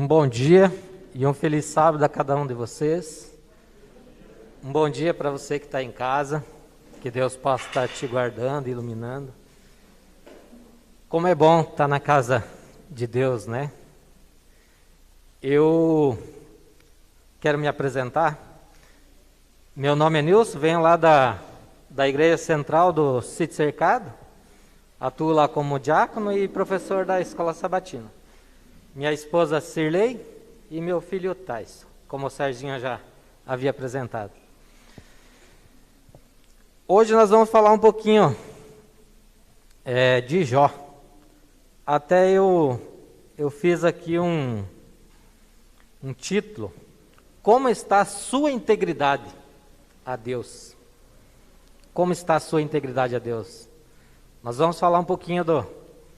Um bom dia e um feliz sábado a cada um de vocês. Um bom dia para você que está em casa, que Deus possa estar te guardando, iluminando. Como é bom estar na casa de Deus, né? Eu quero me apresentar. Meu nome é Nilson, venho lá da Igreja Central do Sítio Cercado. Atuo lá como diácono e professor da Escola Sabatina. Minha esposa Cirlei e meu filho Tyson, como o Serginho já havia apresentado. Hoje nós vamos falar um pouquinho de Jó. Até eu fiz aqui um título: Como está a sua integridade a Deus? Como está a sua integridade a Deus? Nós vamos falar um pouquinho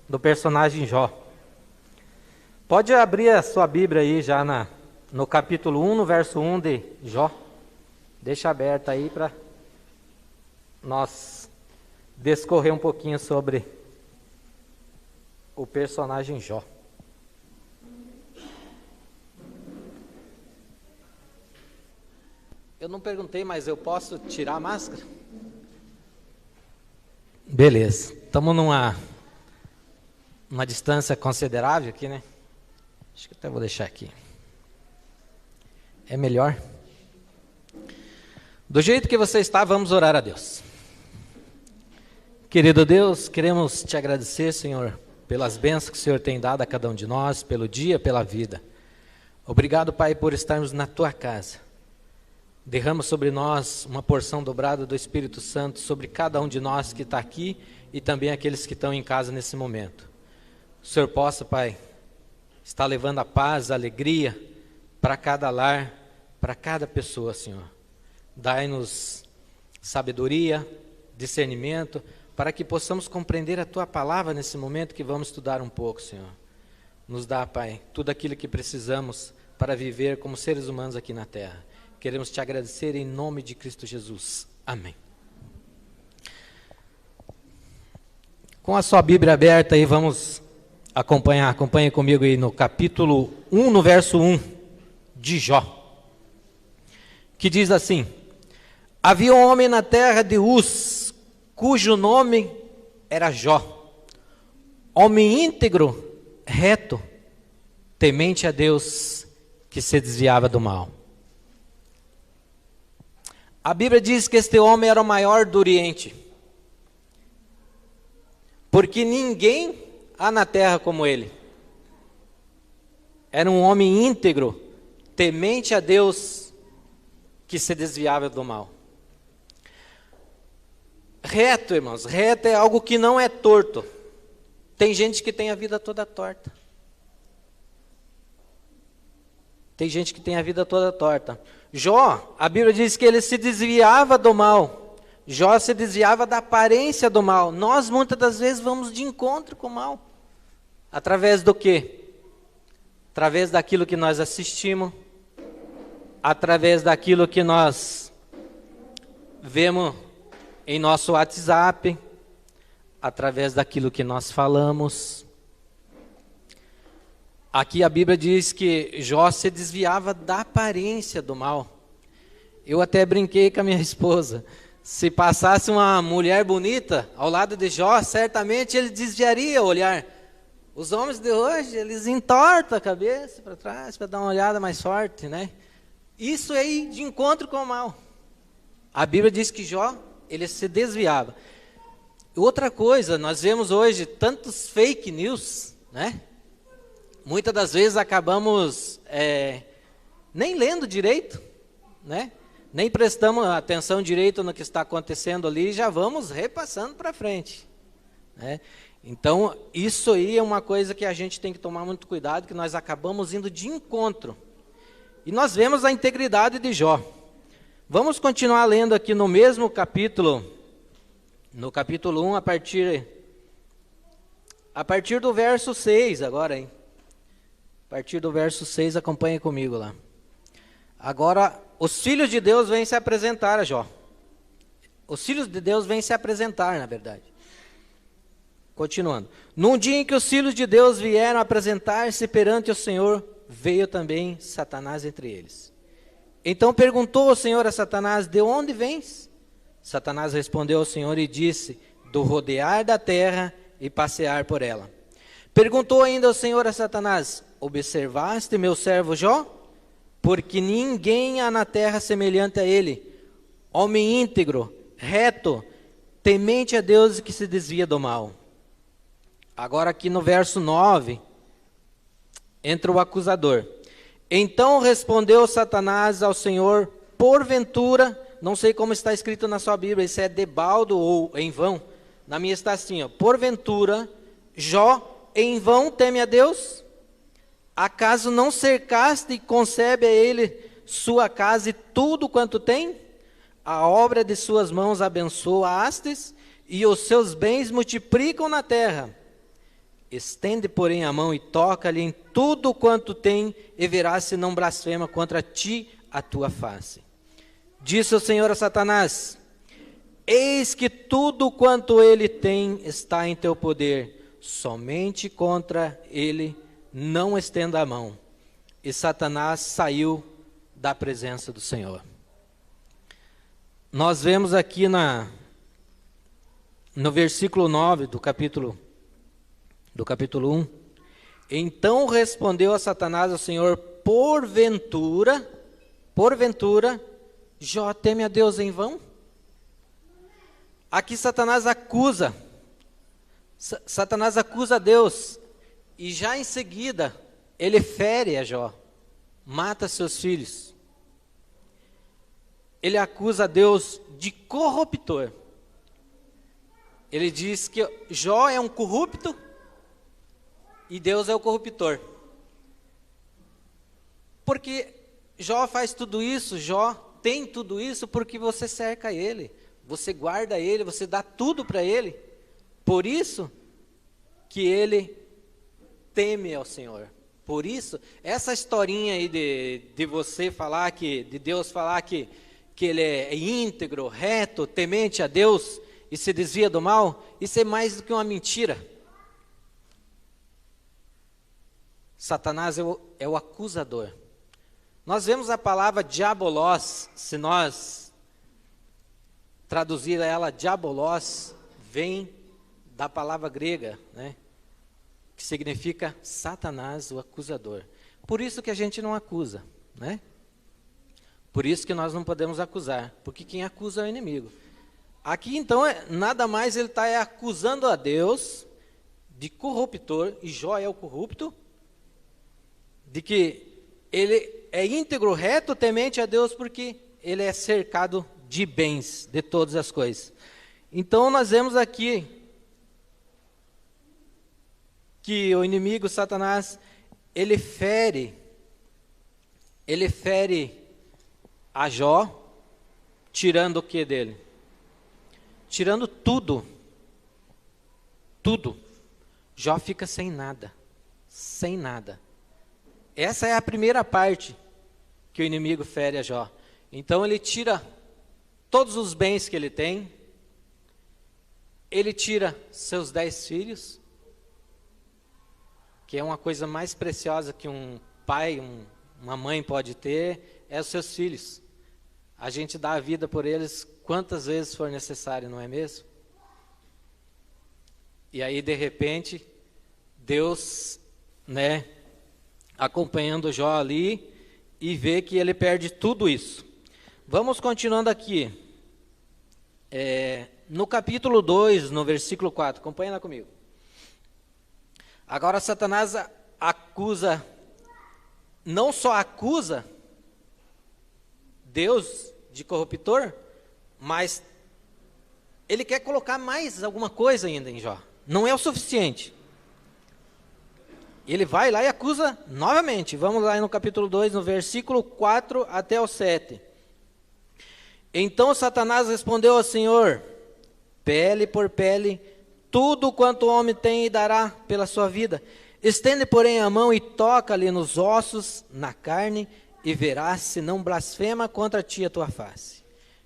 do personagem Jó. Pode abrir a sua Bíblia aí já no capítulo 1, no verso 1 de Jó. Deixa aberta aí para nós discorrer um pouquinho sobre o personagem Jó. Eu não perguntei, mas eu posso tirar a máscara? Beleza. Estamos numa distância considerável aqui, né? Acho que até vou deixar aqui. É melhor. Do jeito que você está, vamos orar a Deus. Querido Deus, queremos te agradecer, Senhor, pelas bênçãos que o Senhor tem dado a cada um de nós, pelo dia, pela vida. Obrigado, Pai, por estarmos na tua casa. Derrama sobre nós uma porção dobrada do Espírito Santo sobre cada um de nós que está aqui e também aqueles que estão em casa nesse momento. O Senhor possa, Pai, estar levando a paz, a alegria para cada lar, para cada pessoa, Senhor. Dai-nos sabedoria, discernimento, para que possamos compreender a tua palavra nesse momento que vamos estudar um pouco, Senhor. Nos dá, Pai, tudo aquilo que precisamos para viver como seres humanos aqui na terra. Queremos te agradecer em nome de Cristo Jesus. Amém. Com a sua Bíblia aberta aí, vamos acompanhe comigo aí no capítulo 1, no verso 1 de Jó. Que diz assim: Havia um homem na terra de Uz, cujo nome era Jó. Homem íntegro, reto, temente a Deus, que se desviava do mal. A Bíblia diz que este homem era o maior do Oriente, porque ninguém há na terra como ele. Era um homem íntegro, temente a Deus, que se desviava do mal. Reto, irmãos, reto é algo que não é torto. Tem gente que tem a vida toda torta. Tem gente que tem a vida toda torta. Jó, a Bíblia diz que ele se desviava do mal. Jó se desviava da aparência do mal. Nós muitas das vezes vamos de encontro com o mal. Através do quê? Através daquilo que nós assistimos, através daquilo que nós vemos em nosso WhatsApp, através daquilo que nós falamos. Aqui a Bíblia diz que Jó se desviava da aparência do mal. Eu até brinquei com a minha esposa. Se passasse uma mulher bonita ao lado de Jó, certamente ele desviaria o olhar. Os homens de hoje, eles entortam a cabeça para trás, para dar uma olhada mais forte, né? Isso é ir de encontro com o mal. A Bíblia diz que Jó, ele se desviava. Outra coisa, nós vemos hoje tantos fake news, né? Muitas das vezes acabamos nem lendo direito, né? Nem prestamos atenção direito no que está acontecendo ali e já vamos repassando para frente, né? Então, isso aí é uma coisa que a gente tem que tomar muito cuidado, que nós acabamos indo de encontro. E nós vemos a integridade de Jó. Vamos continuar lendo aqui no mesmo capítulo, no capítulo 1, a partir do verso 6 agora, hein? A partir do verso 6, acompanhe comigo lá. Agora, os filhos de Deus vêm se apresentar a Jó. Os filhos de Deus vêm se apresentar, na verdade. Continuando. Num dia em que os filhos de Deus vieram apresentar-se perante o Senhor, veio também Satanás entre eles. Então perguntou o Senhor a Satanás: de onde vens? Satanás respondeu ao Senhor e disse: do rodear da terra e passear por ela. Perguntou ainda o Senhor a Satanás: observaste meu servo Jó? Porque ninguém há na terra semelhante a ele, homem íntegro, reto, temente a Deus e que se desvia do mal. Agora aqui no verso 9, entra o acusador. Então respondeu Satanás ao Senhor: porventura, não sei como está escrito na sua Bíblia, se é debaldo ou em vão. Na minha está assim, ó: porventura, Jó em vão teme a Deus? Acaso não cercaste e concebe a ele sua casa e tudo quanto tem? A obra de suas mãos abençoastes e os seus bens multiplicam na terra. Estende, porém, a mão e toca-lhe em tudo quanto tem, e verás se não blasfema contra ti a tua face. Disse o Senhor a Satanás: eis que tudo quanto ele tem está em teu poder, somente contra ele não estenda a mão. E Satanás saiu da presença do Senhor. Nós vemos aqui no versículo 9 do capítulo 1. Então respondeu a Satanás ao Senhor: porventura, Jó teme a Deus em vão? Aqui Satanás acusa a Deus, e já em seguida ele fere a Jó, mata seus filhos. Ele acusa a Deus de corruptor. Ele diz que Jó é um corrupto e Deus é o corruptor. Porque Jó faz tudo isso, Jó tem tudo isso porque você cerca ele, você guarda ele, você dá tudo para ele. Por isso que ele teme ao Senhor. Por isso, essa historinha aí de você falar de Deus falar que ele é íntegro, reto, temente a Deus e se desvia do mal, isso é mais do que uma mentira. Satanás é o acusador. Nós vemos a palavra diabolós, se nós traduzir ela, diabolós, vem da palavra grega, né? Que significa Satanás, o acusador. Por isso que a gente não acusa, né? Por isso que nós não podemos acusar, porque quem acusa é o inimigo. Aqui então, nada mais ele está acusando a Deus de corruptor, e Jó é o corrupto, de que ele é íntegro, reto, temente a Deus, porque ele é cercado de bens, de todas as coisas. Então nós vemos aqui que o inimigo, Satanás, ele fere a Jó, tirando o que dele? Tirando tudo. Tudo. Jó fica sem nada. Sem nada. Essa é a primeira parte que o inimigo fere a Jó. Então ele tira todos os bens que ele tem. Ele tira seus 10 filhos, que é uma coisa mais preciosa que um pai, uma mãe pode ter, é os seus filhos. A gente dá a vida por eles quantas vezes for necessário, não é mesmo? E aí, de repente, Deus, né, acompanhando Jó ali, e vê que ele perde tudo isso. Vamos continuando aqui. No capítulo 2, no versículo 4, acompanha lá comigo. Agora Satanás acusa, não só acusa Deus de corruptor, mas ele quer colocar mais alguma coisa ainda em Jó. Não é o suficiente. Ele vai lá e acusa novamente. Vamos lá no capítulo 2, no versículo 4 até o 7. Então Satanás respondeu ao Senhor: pele por pele, tudo quanto o homem tem dará pela sua vida. Estende, porém, a mão e toca-lhe nos ossos, na carne, e verás se não blasfema contra ti a tua face.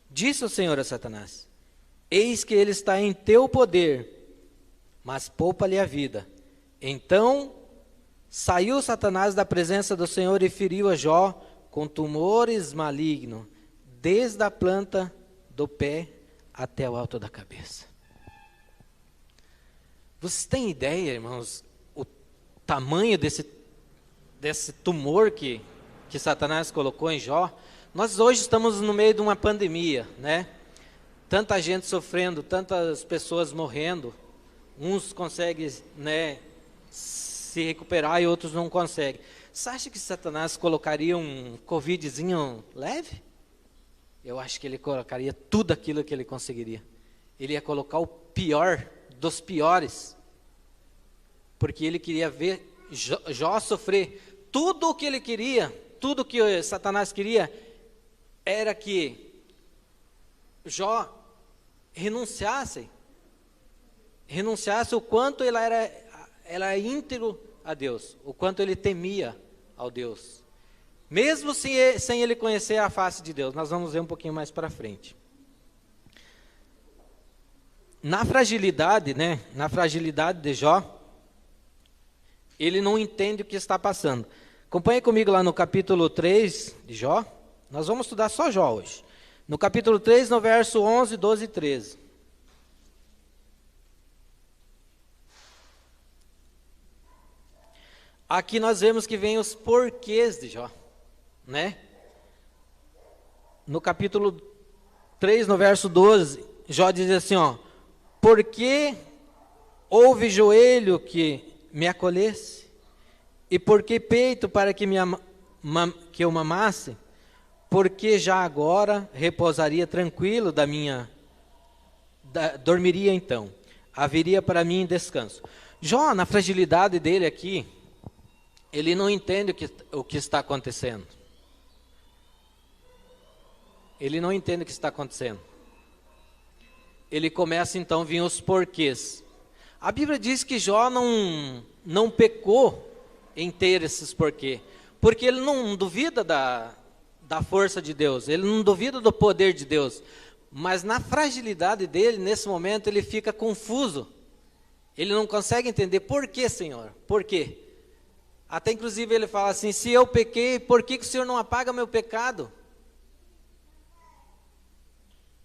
Disse o Senhor a Satanás: eis que ele está em teu poder, mas poupa-lhe a vida. Então Saiu Satanás da presença do Senhor e feriu a Jó com tumores malignos, desde a planta do pé até o alto da cabeça. Vocês têm ideia, irmãos, o tamanho desse tumor que Satanás colocou em Jó? Nós hoje estamos no meio de uma pandemia, né? Tanta gente sofrendo, tantas pessoas morrendo. Uns conseguem, né, se recuperar e outros não conseguem. Você acha que Satanás colocaria um covidzinho leve? Eu acho que ele colocaria tudo aquilo que ele conseguiria. Ele ia colocar o pior dos piores. Porque ele queria ver Jó sofrer. Tudo o que ele queria, tudo que Satanás queria, era que Jó renunciasse o quanto ele era íntegro a Deus, o quanto ele temia ao Deus, mesmo sem ele conhecer a face de Deus. Nós vamos ver um pouquinho mais para frente. Na fragilidade, né, na fragilidade de Jó, ele não entende o que está passando. Acompanhe comigo lá no capítulo 3 de Jó. Nós vamos estudar só Jó hoje. No capítulo 3, no verso 11, 12 e 13. Aqui nós vemos que vem os porquês de Jó, né? No capítulo 3, no verso 12, Jó diz assim, ó: porque houve joelho que me acolhesse, e porque peito para que que eu mamasse, porque já agora repousaria tranquilo dormiria então, haveria para mim descanso. Jó, na fragilidade dele aqui, ele não entende o que está acontecendo. Ele não entende o que está acontecendo. Ele começa então a vir os porquês. A Bíblia diz que Jó não pecou em ter esses porquês, porque ele não duvida da força de Deus, ele não duvida do poder de Deus, mas na fragilidade dele, nesse momento, ele fica confuso. Ele não consegue entender, por que, Senhor? Por quê? Até inclusive ele fala assim, se eu pequei, por que o Senhor não apaga meu pecado?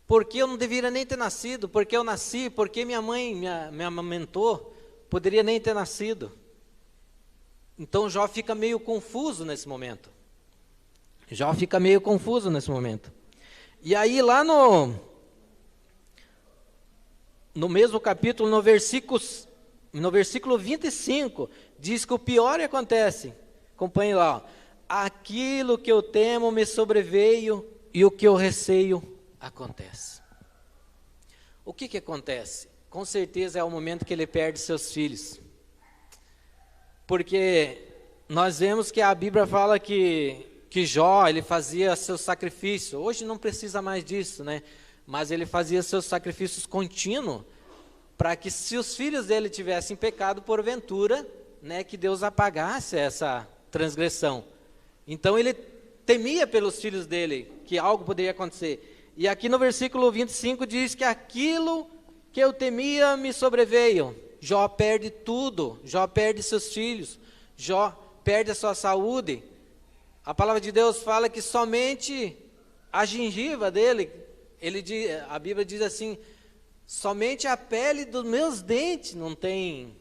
Porque eu não deveria nem ter nascido, porque eu nasci, porque minha mãe me amamentou, poderia nem ter nascido. Então Jó fica meio confuso nesse momento. E aí lá no mesmo capítulo, no versículo 25, diz que o pior acontece. Acompanhe lá, ó. Aquilo que eu temo me sobreveio e o que eu receio acontece. O que acontece? Com certeza é o momento que ele perde seus filhos. Porque nós vemos que a Bíblia fala que Jó, ele fazia seus sacrifícios. Hoje não precisa mais disso, né? Mas ele fazia seus sacrifícios contínuos, para que se os filhos dele tivessem pecado, porventura, né, que Deus apagasse essa transgressão. Então ele temia pelos filhos dele, que algo poderia acontecer. E aqui no versículo 25 diz que aquilo que eu temia me sobreveio. Jó perde tudo, Jó perde seus filhos, Jó perde a sua saúde. A palavra de Deus fala que somente a gengiva dele, a Bíblia diz assim, somente a pele dos meus dentes não tem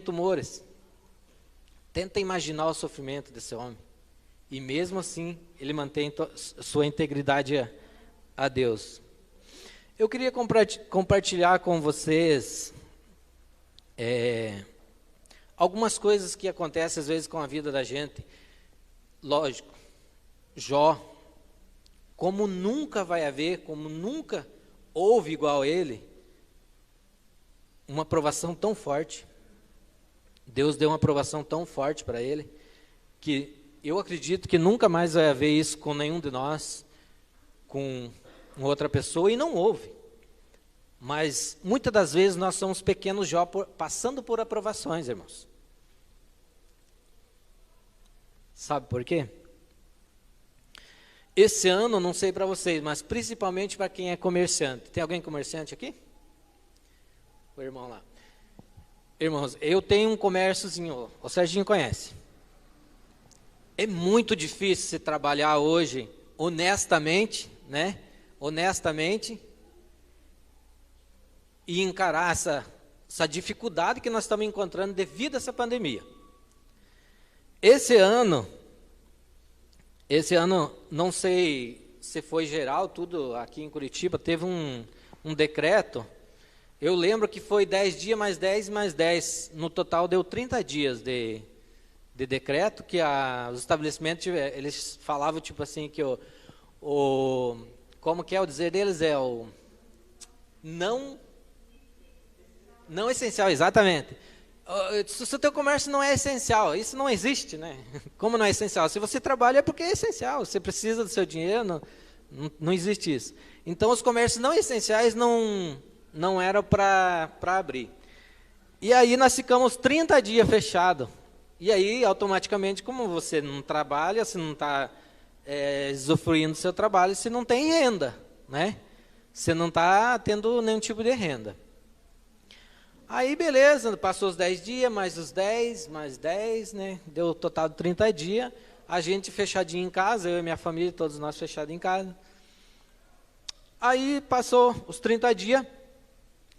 tumores. Tenta imaginar o sofrimento desse homem. E mesmo assim, ele mantém sua integridade a Deus. Eu queria compartilhar com vocês algumas coisas que acontecem às vezes com a vida da gente. Lógico, Jó, como nunca houve igual a ele, uma provação tão forte. Deus deu uma provação tão forte para ele, que eu acredito que nunca mais vai haver isso com nenhum de nós, com outra pessoa, e não houve. Mas muitas das vezes nós somos pequenos Jó passando por aprovações, irmãos. Sabe por quê? Esse ano, não sei para vocês, mas principalmente para quem é comerciante. Tem alguém comerciante aqui? O irmão lá. Irmãos, eu tenho um comérciozinho, o Serginho conhece. É muito difícil se trabalhar hoje honestamente, né? Honestamente, e encarar essa dificuldade que nós estamos encontrando devido a essa pandemia. Esse ano, não sei se foi geral, tudo aqui em Curitiba, teve um decreto. Eu lembro que foi 10 dias mais 10 mais 10. No total deu 30 dias de decreto, que os estabelecimentos, eles falavam tipo assim, que como que é o dizer deles? É o não essencial, exatamente. Se o teu comércio não é essencial, isso não existe, né? Como não é essencial? Se você trabalha é porque é essencial, você precisa do seu dinheiro, não existe isso. Então, os comércios não essenciais não eram para abrir. E aí, nós ficamos 30 dias fechados. E aí, automaticamente, como você não trabalha, você não está usufruindo do seu trabalho, você não tem renda, né? Você não está tendo nenhum tipo de renda. Aí, beleza, passou os 10 dias, mais os 10, mais 10, né? Deu o total de 30 dias. A gente fechadinho em casa, eu e minha família, todos nós fechados em casa. Aí, passou os 30 dias,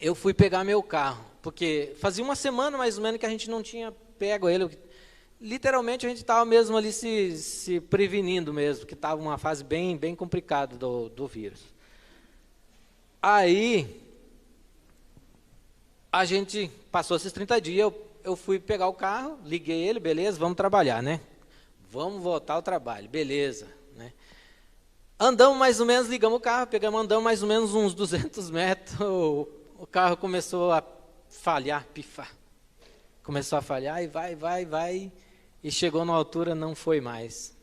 eu fui pegar meu carro, porque fazia uma semana mais ou menos que a gente não tinha pego ele. Literalmente, a gente estava mesmo ali se prevenindo mesmo, que estava uma fase bem, bem complicada do vírus. Aí, a gente passou esses 30 dias, eu fui pegar o carro, liguei ele, beleza, vamos trabalhar, né? Vamos voltar ao trabalho, beleza, né? Andamos mais ou menos, ligamos o carro, andamos mais ou menos uns 200 metros, o carro começou a falhar, pifar. Começou a falhar e vai, e chegou na altura, não foi mais.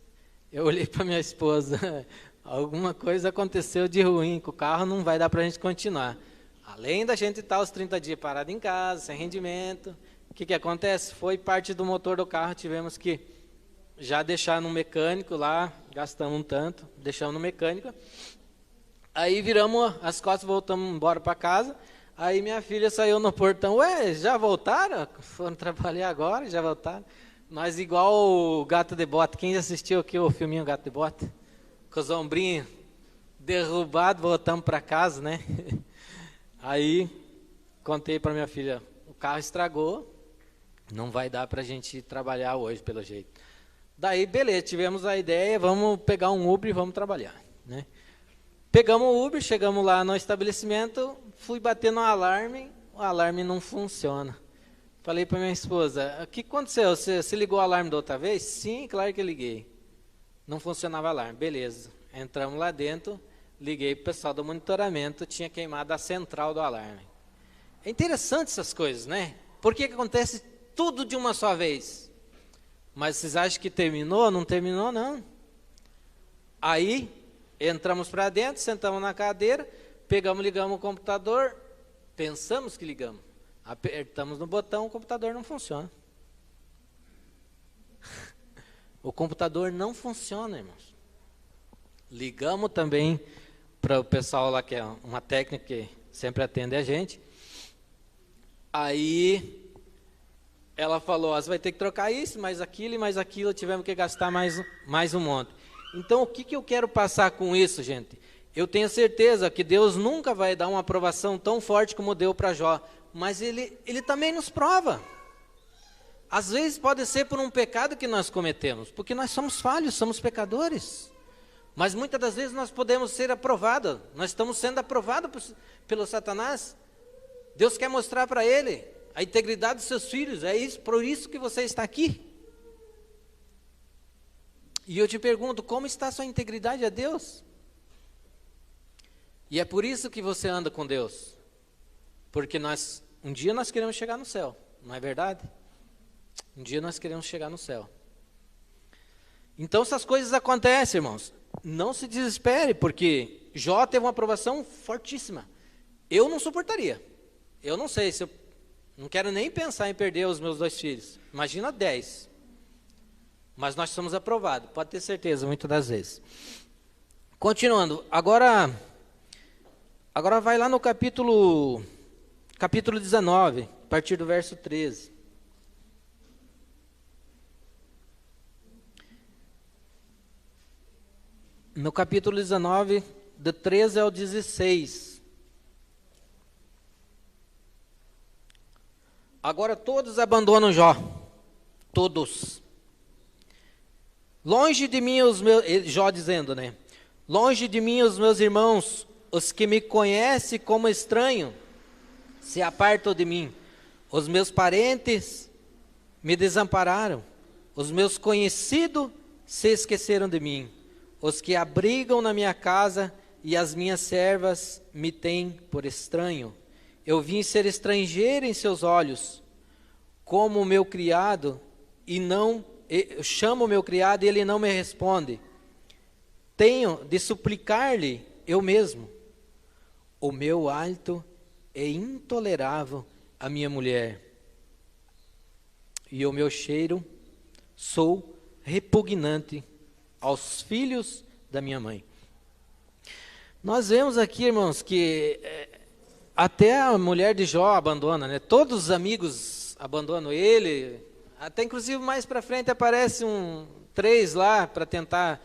Eu olhei para minha esposa, alguma coisa aconteceu de ruim com o carro, não vai dar para a gente continuar. Além da gente estar os 30 dias parado em casa, sem rendimento, o que acontece? Foi parte do motor do carro, tivemos que já deixar no mecânico lá, gastamos um tanto, deixamos no mecânico. Aí viramos as costas, voltamos embora para casa. Aí minha filha saiu no portão, ué, já voltaram? Foram trabalhar agora, já voltaram. Nós igual o Gato de Bota, quem já assistiu aqui o filminho Gato de Bota? Com os ombrinhos derrubados, voltamos para casa, né? Aí, contei para minha filha, o carro estragou, não vai dar para a gente trabalhar hoje, pelo jeito. Daí, beleza, tivemos a ideia, vamos pegar um Uber e vamos trabalhar, né? Pegamos o Uber, chegamos lá no estabelecimento, fui bater no alarme, o alarme não funciona. Falei para minha esposa, o que aconteceu? Você ligou o alarme da outra vez? Sim, claro que liguei. Não funcionava o alarme, beleza. Entramos lá dentro, liguei para o pessoal do monitoramento, tinha queimado a central do alarme. É interessante essas coisas, né? Por que acontece tudo de uma só vez? Mas vocês acham que terminou? Não terminou, não. Aí, entramos para dentro, sentamos na cadeira, ligamos o computador, pensamos que ligamos. Apertamos no botão, o computador não funciona. O computador não funciona, irmãos. Ligamos também para o pessoal lá, que é uma técnica que sempre atende a gente. Aí ela falou, você vai ter que trocar isso, mais aquilo, tivemos que gastar mais um monte. Então, o que eu quero passar com isso, gente? Eu tenho certeza que Deus nunca vai dar uma aprovação tão forte como deu para Jó, mas ele também nos prova. Às vezes pode ser por um pecado que nós cometemos, porque nós somos falhos, somos pecadores. Mas muitas das vezes nós podemos ser aprovados, nós estamos sendo aprovados pelo Satanás. Deus quer mostrar para ele a integridade dos seus filhos, é isso, por isso que você está aqui. E eu te pergunto, como está a sua integridade a Deus? E é por isso que você anda com Deus. Porque um dia nós queremos chegar no céu, não é verdade? Um dia nós queremos chegar no céu. Então essas coisas acontecem, irmãos. Não se desespere, porque Jó teve uma aprovação fortíssima. Eu não suportaria. Eu não sei, se eu não quero nem pensar em perder os meus 2 filhos. Imagina 10. Mas nós somos aprovados, pode ter certeza, muitas das vezes. Continuando, agora vai lá no capítulo 19, partir do verso 13. No capítulo 19, do 13 ao 16. Agora todos abandonam Jó. Todos. Longe de mim os meus... Jó dizendo, né? Longe de mim os meus irmãos, os que me conhecem como estranho, se apartam de mim. Os meus parentes me desampararam. Os meus conhecidos se esqueceram de mim. Os que abrigam na minha casa e as minhas servas me têm por estranho. Eu vim ser estrangeiro em seus olhos, como o meu criado, eu chamo o meu criado e ele não me responde. Tenho de suplicar-lhe eu mesmo. O meu hálito é intolerável à minha mulher, e o meu cheiro sou repugnante aos filhos da minha mãe. Nós vemos aqui, irmãos, que até a mulher de Jó abandona, né? Todos os amigos abandonam ele, até inclusive mais para frente aparece 3 lá para tentar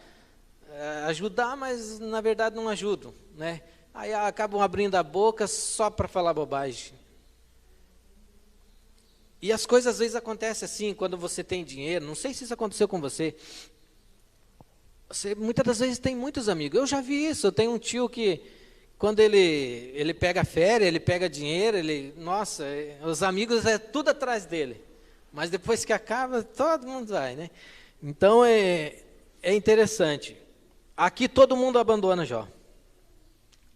ajudar, mas na verdade não ajudam, né? Aí acabam abrindo a boca só para falar bobagem. E as coisas às vezes acontecem assim, quando você tem dinheiro. Não sei se isso aconteceu com você. Você muitas das vezes tem muitos amigos. Eu já vi isso. Eu tenho um tio que, quando ele pega férias, ele pega dinheiro, os amigos é tudo atrás dele. Mas depois que acaba, todo mundo vai, né? Então é interessante. Aqui todo mundo abandona Jó.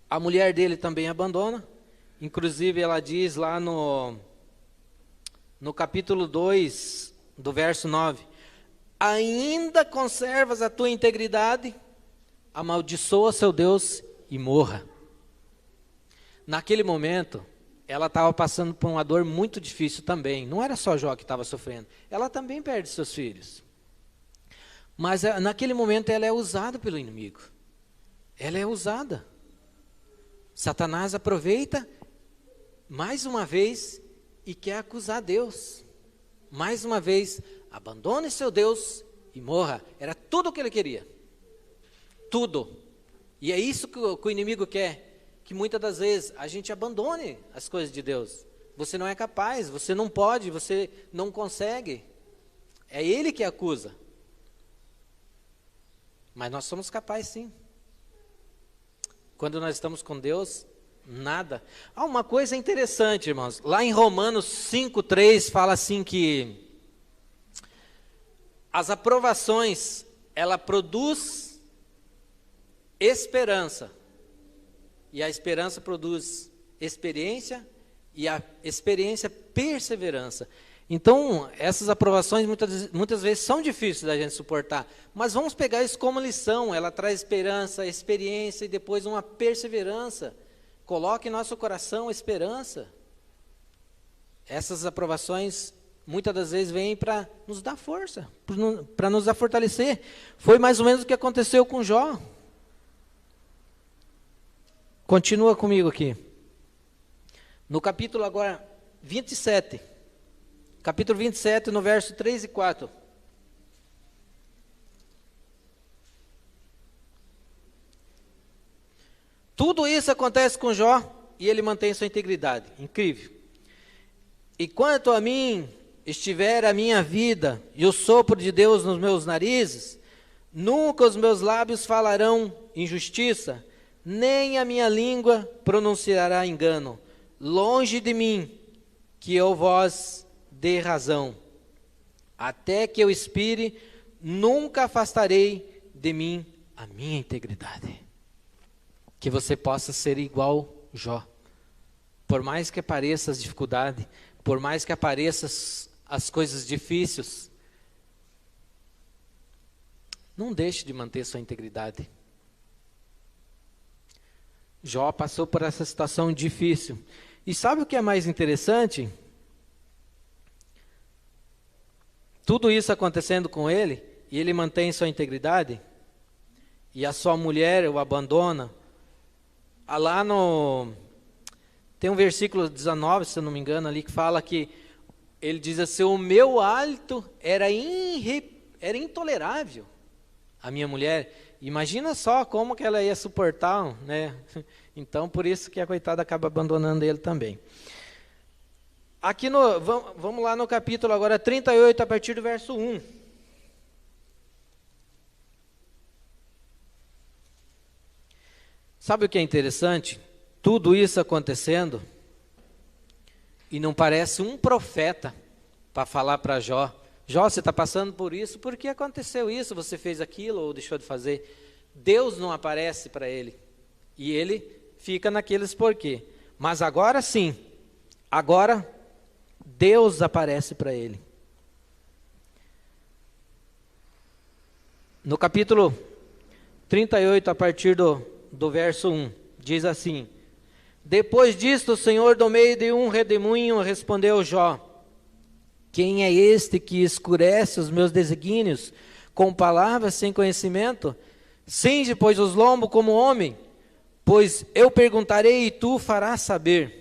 A mulher dele também abandona. Inclusive ela diz lá no capítulo 2, do verso 9. Ainda conservas a tua integridade, amaldiçoa seu Deus e morra. Naquele momento, ela estava passando por uma dor muito difícil também. Não era só Jó que estava sofrendo. Ela também perde seus filhos. Mas naquele momento ela é usada pelo inimigo. Ela é usada. Satanás aproveita mais uma vez e quer acusar Deus. Mais uma vez, abandone seu Deus e morra. Era tudo o que ele queria. Tudo. E é isso que o inimigo quer. Que muitas das vezes a gente abandone as coisas de Deus. Você não é capaz, você não pode, você não consegue. É ele que acusa. Mas nós somos capazes sim. Quando nós estamos com Deus, nada. Uma coisa interessante, irmãos. Lá em Romanos 5:3 fala assim que as aprovações, ela produz esperança. E a esperança produz experiência, e a experiência perseverança. Então, essas aprovações muitas vezes são difíceis da gente suportar, mas vamos pegar isso como lição. Ela traz esperança, experiência e depois uma perseverança. Coloque em nosso coração a esperança. Essas aprovações muitas das vezes vêm para nos dar força, para nos fortalecer. Foi mais ou menos o que aconteceu com Jó. Continua comigo aqui. No capítulo agora 27. Capítulo 27, no verso 3 e 4. Tudo isso acontece com Jó e ele mantém sua integridade. Incrível. E quanto a mim, estiver a minha vida e o sopro de Deus nos meus narizes, nunca os meus lábios falarão injustiça, nem a minha língua pronunciará engano. Longe de mim que eu vos dê razão. Até que eu expire, nunca afastarei de mim a minha integridade. Que você possa ser igual Jó. Por mais que apareçam as dificuldades, por mais que apareçam as coisas difíceis, não deixe de manter sua integridade. Jó passou por essa situação difícil. E sabe o que é mais interessante? Tudo isso acontecendo com ele, e ele mantém sua integridade, e a sua mulher o abandona. Lá Tem um versículo 19, se eu não me engano, ali que fala que ele diz assim: o meu hálito era intolerável. A minha mulher, imagina só como que ela ia suportar, né? Então, por isso que a coitada acaba abandonando ele também. Aqui vamos lá no capítulo agora 38, a partir do verso 1. Sabe o que é interessante? Tudo isso acontecendo, e não parece um profeta para falar para Jó: Jó, você está passando por isso, por que aconteceu isso? Você fez aquilo ou deixou de fazer? Deus não aparece para ele, e ele fica naqueles porquê. Mas agora sim, agora Deus aparece para ele. No capítulo 38, a partir do verso 1, diz assim: depois disto, o Senhor, do meio de um redemoinho, respondeu Jó: quem é este que escurece os meus desígnios com palavras sem conhecimento? Cinge, pois, os lombos como homem, pois eu perguntarei e tu farás saber.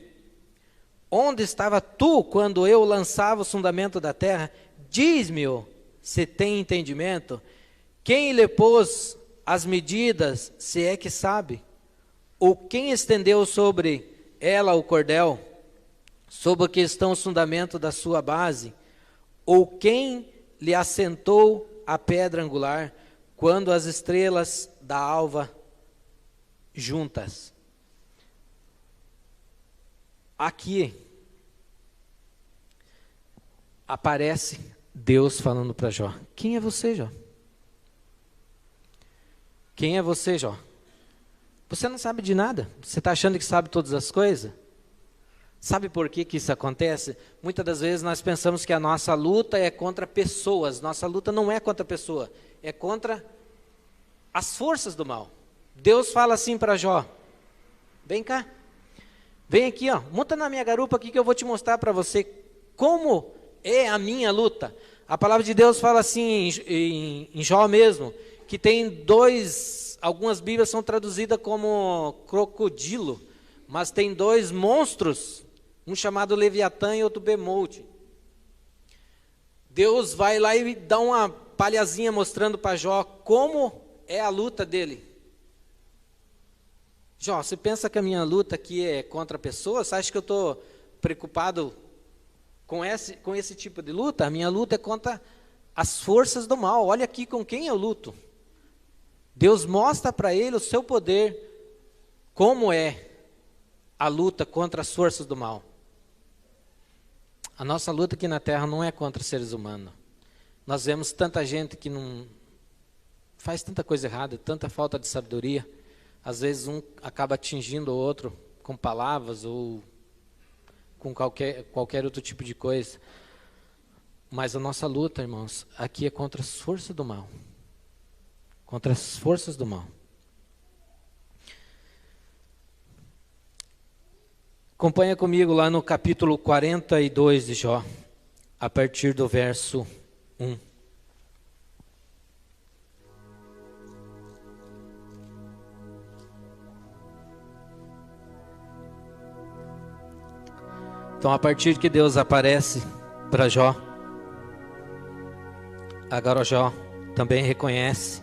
Onde estava tu quando eu lançava o fundamento da terra? Diz-me-o, se tem entendimento. Quem lhe pôs as medidas, se é que sabe? Ou quem estendeu sobre ela o cordel, sob o que estão os fundamentos da sua base? Ou quem lhe assentou a pedra angular, quando as estrelas da alva juntas? Aqui aparece Deus falando para Jó: quem é você, Jó? Quem é você, Jó? Você não sabe de nada? Você está achando que sabe todas as coisas? Sabe por que isso acontece? Muitas das vezes nós pensamos que a nossa luta é contra pessoas. Nossa luta não é contra a pessoa, é contra as forças do mal. Deus fala assim para Jó: vem cá, vem aqui, ó, monta na minha garupa aqui que eu vou te mostrar para você como é a minha luta. A palavra de Deus fala assim em Jó mesmo, que tem algumas Bíblias são traduzidas como crocodilo, mas tem dois monstros, um chamado Leviatã e outro Bemoute. Deus vai lá e dá uma palhazinha mostrando para Jó como é a luta dele. Jó, você pensa que a minha luta aqui é contra pessoas? Você acha que eu estou preocupado com esse tipo de luta? A minha luta é contra as forças do mal. Olha aqui com quem eu luto. Deus mostra para ele o seu poder, como é a luta contra as forças do mal. A nossa luta aqui na terra não é contra seres humanos. Nós vemos tanta gente que não faz tanta coisa errada, tanta falta de sabedoria. Às vezes um acaba atingindo o outro com palavras ou com qualquer outro tipo de coisa. Mas a nossa luta, irmãos, aqui é contra as forças do mal. Contra as forças do mal. Acompanha comigo lá no capítulo 42 de Jó, a partir do verso 1. Então, a partir que Deus aparece para Jó, agora Jó também reconhece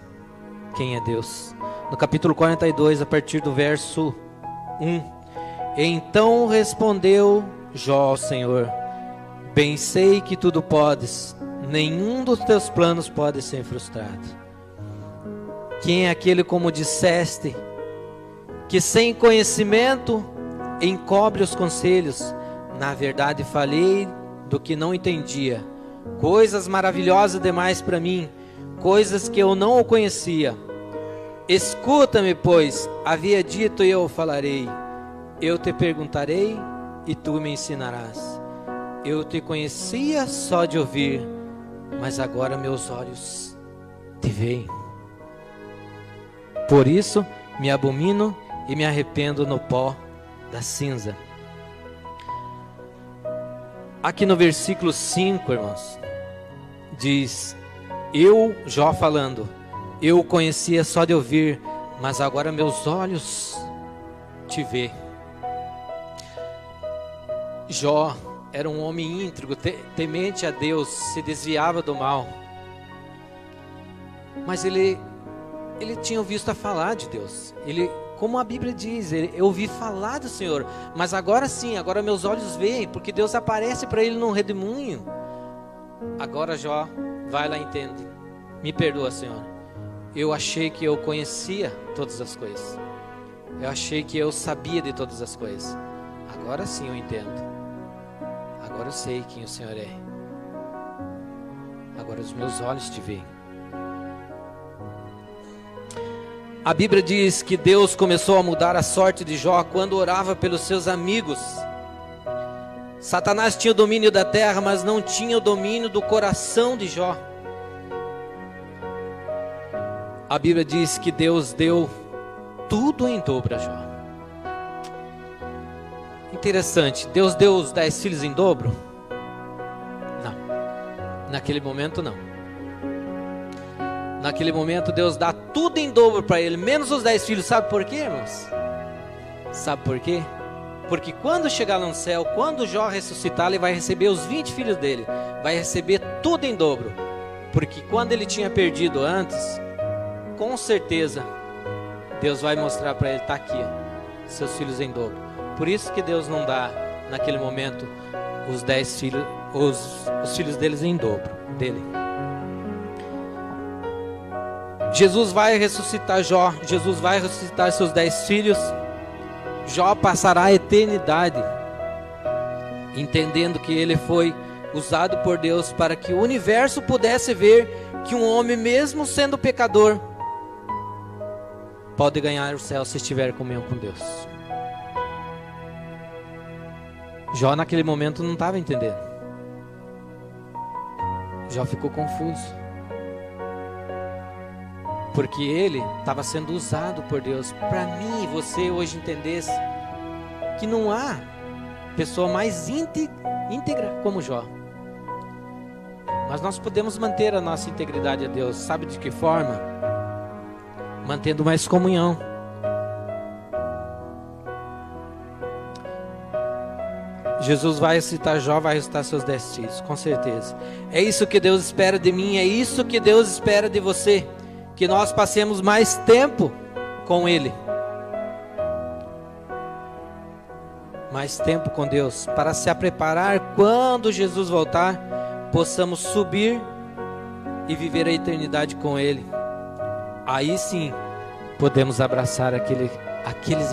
quem é Deus. No capítulo 42, a partir do verso 1. Então respondeu Jó ao Senhor: bem sei que tudo podes, nenhum dos teus planos pode ser frustrado. Quem é aquele, como disseste, que sem conhecimento encobre os conselhos? Na verdade falei do que não entendia, coisas maravilhosas demais para mim, coisas que eu não conhecia. Escuta-me, pois, havia dito e eu falarei. Eu te perguntarei e tu me ensinarás. Eu te conhecia só de ouvir, mas agora meus olhos te veem. Por isso me abomino e me arrependo no pó da cinza. Aqui no versículo 5, irmãos, diz: Jó falando, eu o conhecia só de ouvir, mas agora meus olhos te vê. Jó era um homem íntegro, temente a Deus, se desviava do mal. Mas ele tinha ouvido falar de Deus. Como a Bíblia diz, eu ouvi falar do Senhor, mas agora sim, agora meus olhos veem, porque Deus aparece para ele num redemoinho. Agora Jó vai lá e entende. Me perdoa, Senhor. Eu achei que eu conhecia todas as coisas. Eu achei que eu sabia de todas as coisas. Agora sim eu entendo. Agora eu sei quem o Senhor é. Agora os meus olhos te veem. A Bíblia diz que Deus começou a mudar a sorte de Jó quando orava pelos seus amigos. Satanás tinha o domínio da terra, mas não tinha o domínio do coração de Jó. A Bíblia diz que Deus deu tudo em dobro a Jó. Interessante, Deus deu os 10 filhos em dobro? Não, naquele momento não. Naquele momento Deus dá tudo em dobro para ele, menos os 10 filhos. Sabe por quê, irmãos? Sabe por quê? Porque quando chegar no céu, quando Jó ressuscitar, ele vai receber os 20 filhos dele. Vai receber tudo em dobro. Porque quando ele tinha perdido antes, com certeza Deus vai mostrar para ele: está aqui, seus filhos em dobro. Por isso que Deus não dá naquele momento os 10 filhos, os filhos deles em dobro dele. Jesus vai ressuscitar Jó. Jesus vai ressuscitar seus 10 filhos. Jó passará a eternidade entendendo que ele foi usado por Deus para que o universo pudesse ver que um homem, mesmo sendo pecador, pode ganhar o céu se estiver em comunhão com Deus. Jó naquele momento não estava entendendo. Jó ficou confuso. Porque ele estava sendo usado por Deus. Para mim e você hoje entendesse que não há pessoa mais íntegra como Jó. Mas nós podemos manter a nossa integridade a Deus. Sabe de que forma? Mantendo mais comunhão. Jesus vai ressuscitar Jó, vai ressuscitar seus 10 filhos, com certeza. É isso que Deus espera de mim, é isso que Deus espera de você. Que nós passemos mais tempo com Ele. Mais tempo com Deus, para se preparar quando Jesus voltar, possamos subir e viver a eternidade com Ele. Aí sim, podemos abraçar aqueles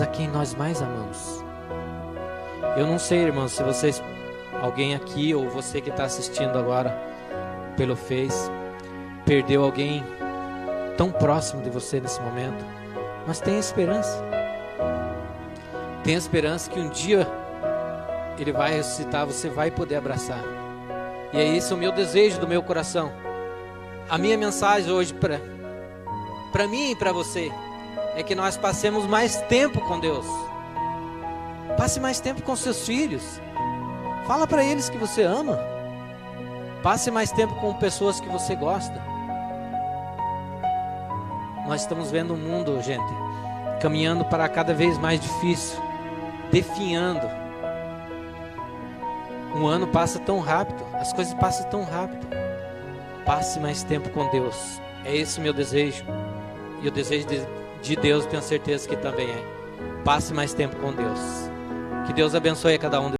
a quem nós mais amamos. Eu não sei, irmãos, se vocês, alguém aqui ou você que está assistindo agora pelo Face, perdeu alguém tão próximo de você nesse momento, mas tem esperança. Tem esperança que um dia Ele vai ressuscitar, você vai poder abraçar. E é isso o meu desejo do meu coração. A minha mensagem hoje para mim e para você é que nós passemos mais tempo com Deus. Passe mais tempo com seus filhos. Fala para eles que você ama. Passe mais tempo com pessoas que você gosta. Nós estamos vendo um mundo, gente, caminhando para cada vez mais difícil, definhando. Um ano passa tão rápido, as coisas passam tão rápido. Passe mais tempo com Deus. É esse o meu desejo. E o desejo de Deus, tenho certeza que também é. Passe mais tempo com Deus. Que Deus abençoe a cada um de